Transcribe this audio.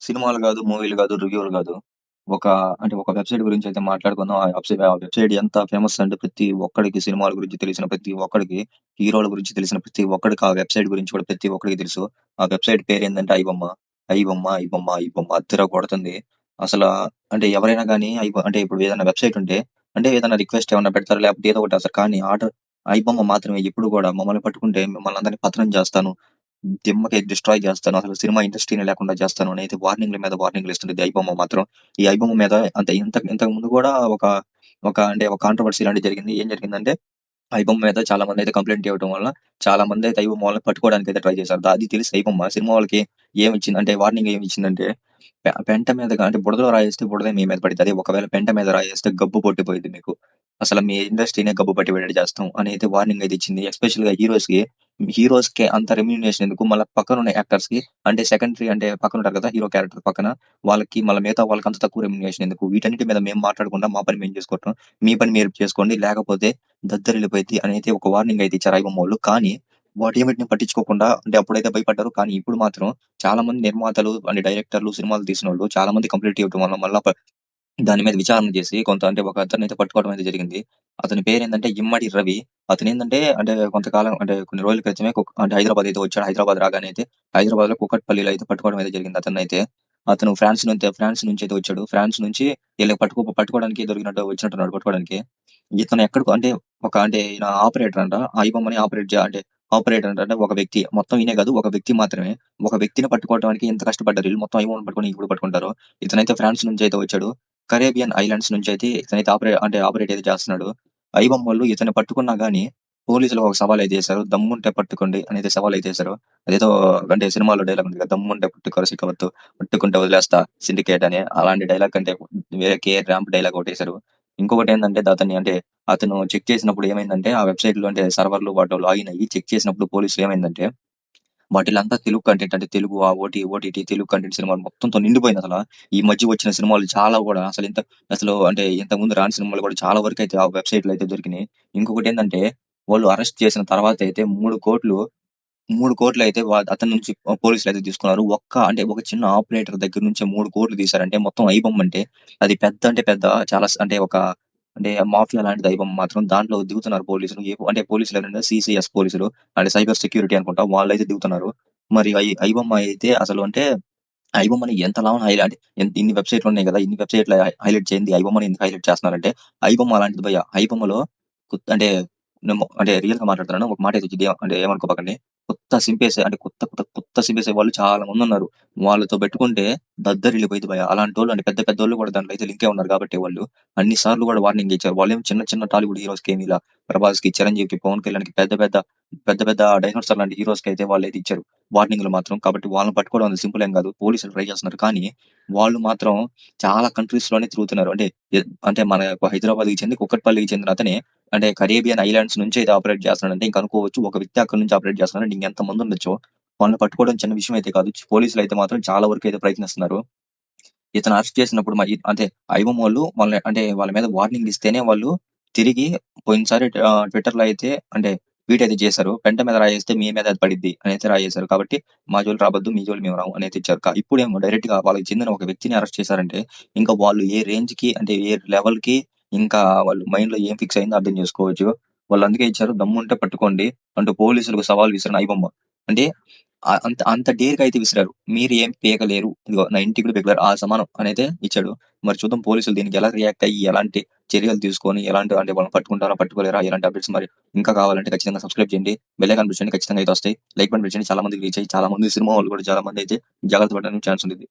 సినిమాలు గాదు, మూవీలు గాదు, రివ్యూలు గాదు. ఒక ఒక వెబ్‌సైట్ గురించయితే మాట్లాడుకుందాం. ఆ వెబ్‌సైట్ ఎంత ఫేమస్ అంటే ప్రతి ఒక్కడికి సినిమాల గురించి తెలిసిన ప్రతి ఒక్కడికి, హీరోల గురించి తెలిసిన ప్రతి ఒక్కడికి ఆ వెబ్‌సైట్ గురించి కూడా ప్రతి ఒక్కడికి తెలుసు. ఆ వెబ్‌సైట్ పేరేందంటే ఐబొమ్మ. ఐబొమ్మ, ఐబొమ్మ, ఐబొమ్మ అద్దర కొడుతుంది. అసలా ఎవరైనా గాని ఇప్పుడు ఏదైనా వెబ్‌సైట్ ఉంటే ఏదైనా రిక్వెస్ట్ ఏమన్నా పెడతారు. లేకపోతే ఏదో ఒకటి అసలు కానీ ఆర్డర్ ఐబొమ్మ మాత్రమే ఎప్పుడు గూడా మమ్మల్ని పట్టుకుంటే మిమ్మల్ని అందరిని పతనం జేస్తాను. దిమ్మకి డిస్ట్రాయ్ చేస్తాను. అసలు సినిమా ఇండస్ట్రీ‌నే లేకుండా చేస్తాను అనైతే వార్నింగ్‌ల మీద వార్నింగ్‌లు ఇస్తుంటది ఐబొమ్మ మాత్రం. ఈ ఐబొమ్మ మీద ఇంతకు ముందు గూడా ఒక ఒక ఒక కాంట్రోవర్సీ లాంటిది జరిగింది. ఏం జరిగిందంటే ఐబొమ్మ మీద చాలా మందైతే కంప్లెయింట్ ఇవ్వటం వల్ల చాలా మందైతే ఐబొమ్మ వాళ్ళని పట్టుకోవడానికైతే ట్రై చేశారు. అది తెలిసి ఐబొమ్మ సినిమా వాళ్ళకి ఏమిచ్చిందంటే వార్నింగ్ ఏమిచ్చిందంటే పెంట మీదగా బురదలో రాయేస్తే బురదే మీ మీద పడిద్ది. అదే ఒకవేళ పెంట మీద రాయేస్తే గబ్బు పట్టిపోయిద్ది మీకు. అసలు మీ ఇండస్ట్రీ‌నే గబ్బు పట్టిపోయేటట్టు చేస్తాం అని అయితే వార్నింగ్ అయితే ఇచ్చింది. ఎస్పెషల్‌గా హీరోస్‌కి అంత రెమ్యునరేషన్ ఎందుకు? మళ్ళా పక్కనున్న యాక్టర్స్‌కి సెకండరీ పక్కనుంటారు కదా! హీరో క్యారెక్టర్ పక్కన వాళ్ళకి మళ్ళా మిగతా వాళ్ళకి అంత తక్కువ రెమ్యునరేషన్ ఎందుకు? వీటన్నిటి మీద మేము మాట్లాడకుండా మా పని మేము చేసుకుంటాం. మీ పని మీరు చేసుకోండి. లేకపోతే దద్దరిల్లిపోయిద్ది అనైతే ఒక వార్నింగ్ అయితే ఇచ్చారు ఐబొమ్మోళ్ళు. కానీ వాటన్నిటిని పట్టించుకోకుండా అప్పుడైతే భయపడ్డారు. కానీ ఇప్పుడు మాత్రం చాలా మంది నిర్మాతలు డైరెక్టర్లు, సినిమాలు తీసినోళ్ళు చాలా మంది కంప్లెయింట్ ఇవ్వటం వల్ల మళ్ళా దాని మీద విచారణ చేసి కొంత ఒక అతన్నైతే పట్టుకోవడం అయితే జరిగింది. అతని పేరేందంటే ఇమ్మడి రవి. అతనేందంటే కొంతకాలం కొన్ని రోజుల క్రితమే హైదరాబాద్ అయితే వచ్చాడు. హైదరాబాద్ రాగానే అయితే హైదరాబాద్‌లో కూకట్పల్లిలో అయితే పట్టుకోవడం అయితే జరిగింది అతన్నైతే. అతను ఫ్రాన్స్ నుంచయితే వచ్చాడు. ఫ్రాన్స్ నుంచి ఈళ్ళని పట్టుకోవడానికి వచ్చినట్టున్నాడు పట్టుకోవడానికి. ఇతను ఎక్కడికో ఈయన ఆపరేటర్ అంట. ఐబొమ్మని ఆపరేటర్ అంటే ఒక వ్యక్తి. మొత్తం ఈయనే కాదు ఒక వ్యక్తి మాత్రమే. ఒక వ్యక్తిని పట్టుకోవడానికి ఇంత కష్టపడ్డారు ఈళ్ళు. మొత్తం ఐబొమ్మని పట్టుకొని ఇప్పుడు పట్టుకుంటారు. ఇతనైతే ఫ్రాన్స్ నుంచయితే వచ్చాడు. కరేబియన్ ఐలాండ్స్ నుంచయితే ఇతనైతే ఆపరేట్ అయితే చేస్తున్నాడు. ఐబొమ్మోళ్ళు ఇతన్ని పట్టుకున్నా గాని పోలీసులకు ఒక సవాలయితే చేశారు. దమ్ముంటే పట్టుకోండి అనేది సవాలయితే చేశారు. అదేదో సినిమాలో డైలాగ్ ఉంది కదా! దమ్ముంటే పట్టుకోర సిక్కవత్తు, పట్టుకుంటే వదిలేస్తా సిండికేట్ అని. అలాంటి డైలాగ్ కంటే వేరే ర్యాంప్ డైలాగ్ ఒకటేశారు. ఇంకొకటేందంటే అతను చెక్ చేసినప్పుడు ఏమైందంటే ఆ వెబ్‌సైట్‌లో సర్వర్‌లు వాటిలో లాగిన్ అయ్యి చెక్ చేసినప్పుడు పోలీసులు ఏమైందంటే వాటిలంతా Telugu content Telugu OTT Telugu content సినిమాలు మొత్తంతో నిండిపోయిందసల. ఈ మధ్య వచ్చిన సినిమాలు చాలా గూడా ఇంతకుముందు రాని సినిమాలు గూడా చాలా వరకైతే ఆ వెబ్‌సైట్‌లో అయితే దొరికినాయి. ఇంకొకటేందంటే వాళ్ళు అరెస్ట్ చేసిన తర్వాతయితే 3,00,00,000 అయితే అతని నుంచి పోలీసులయితే తీసుకున్నారు. ఒక చిన్న ఆపరేటర్ దగ్గర నుంచే 3,00,00,000 తీశారంటే మొత్తం ఐబొమ్మ అది పెద్ద పెద్ద చాలా ఒక మాఫియా లాంటిది ఐబొమ్మ మాత్రం. దాంట్లో దిగుతున్నారు పోలీసులు. పోలీసులెవరంటే సీసీఎస్ పోలీసులు సైబర్ సెక్యూరిటీ అనుకుంటా వాళ్ళైతే దిగుతున్నారు. మరి ఐబొమ్మ అయితే ఐబొమ్మని ఎంతలా ఇన్ని వెబ్‌సైట్‌లున్నాయి గదా! ఇన్ని వెబ్‌సైట్‌లు హైలైట్ చేయంది ఐబొమ్మని ఎందుకు హైలైట్ చేస్తున్నారంటే ఐబొమ్మ అలాంటిది భయ్యా. ఐబొమ్మలో కుత్ అంటే నేము రియల్‌గా మాట్లాడుతున్నాను. ఒక మాటైతే ఇది ఏమనుకోబాకండి. కొత్త సింపేసే వాళ్ళు చాలా మందున్నారు. వాళ్ళతో పెట్టుకుంటే దద్దరిల్లిపోయిద్ది భయ్యా. అలాంటోళ్ళు పెద్ద పెద్దోళ్ళు గూడా దాంట్లో అయితే లింకే ఉన్నారు గాబట్టే వాళ్ళు అన్ని సార్లు గూడా వార్నింగ్ ఇచ్చారు. వాళ్ళేమో చిన్న చిన్న టాలీవుడ్ హీరోస్‌కేమి ఇలా 'ప్రభాస్‌కి', 'చిరంజీవికి', 'పవన్ కళ్యాణ్‌కి' పెద్ద పెద్ద డైనోసార్ లాంటి హీరోస్‌కైతే వాళ్ళైతే ఇచ్చారు. వార్నింగ్‌లు మాత్రం. కాబట్టి వాళ్ళని పట్టుకోవడం అంత సింపుల్ ఏం గాదు. పోలీసులు ట్రై చేస్తున్నారు. కానీ వాళ్ళు మాత్రం చాలా కంట్రీస్‌లోనే తిరుగుతున్నారు. మన హైదరాబాద్‌కి చెంది కూకట్పల్లికి చెందిన అతనే కరేబియన్ ఐలాండ్స్ నుంచి అయితే ఆపరేట్ చేస్తున్నాడంటే ఇంక అనుకోవచ్చు ఒక వ్యక్తి అక్కడి నుంచి ఆపరేట్ చేస్తున్నాడంటే ఇంకెంతమంది ఉండొచ్చో. వాళ్ళని పట్టుకోవడం చిన్న విషయం అయితే కాదు. పోలీసులైతే మాత్రం చాలా వరకైతే ప్రయత్నిస్తున్నారు. ఇతను అరెస్ట్ చేసినప్పుడు మరి ఐబొమ్మోళ్ళు వాళ్ళని వాళ్ళ మీద వార్నింగ్ ఇస్తేనే వాళ్ళు తిరిగి పోయినసారి ట్విట్టర్‌లో అయితే ట్వీట్ అయితే చేశారు. పెంట మీద రాయేస్తే మీ మీద అది పడిద్ది అనైతే రాయేశారు. కాబట్టి మా జోలికి రావద్దు. మీ జోలికి మేము రాము అనైతే ఇచ్చారు. ఇప్పుడేమో డైరెక్ట్‌గా వాళ్ళకి చెందిన ఒక వ్యక్తిని అరెస్ట్ చేశారంటే ఇంకా వాళ్ళు ఏ రేంజ్‌కి ఏ లెవెల్‌కి ఇంకా వాళ్ళ మైండ్‌లో ఏం ఫిక్స్ అయిందో అర్థం చేసుకోవచ్చు. వాళ్ళు అందుకే ఇచ్చారు దమ్ముంటే పట్టుకోండి అంటూ పోలీసులకు సవాల్ విసిరిన ఐబొమ్మ. అంటే అంత డేర్‌గా అయితే విసిరారు. మీరు ఏం పీకలేరు. ఇదిగో నా ఇంటికి కూడా పీకలేరు. ఆ సమానం అనైతే ఇచ్చాడు. మరి చూద్దాం పోలీసులు దీనికి ఎలా రియాక్ట్ అయ్యి, ఎలాంటి చర్యలు తీసుకొని, ఎలాంటి వాళ్ళని పట్టుకుంటారా? పట్టుకోలేరా? ఎలాంటి అప్డేట్స్ మరి ఇంకా కావాలంటే ఖచ్చితంగా సబ్స్క్రైబ్ చేయండి. బెల్ ఐకాన్ ప్రెస్ చేయండి. ఖచ్చితంగా అయితే వస్తాయి. లైక్ బటన్ ప్రెస్ చేయండి. చాలా మందికి రీచ్ అయ్యి చాలా మంది సినిమా వాళ్ళు కూడా చాలా మంది అయితే జాగ్రత్త పడడానికి ఛాన్స్ ఉండిద్ది.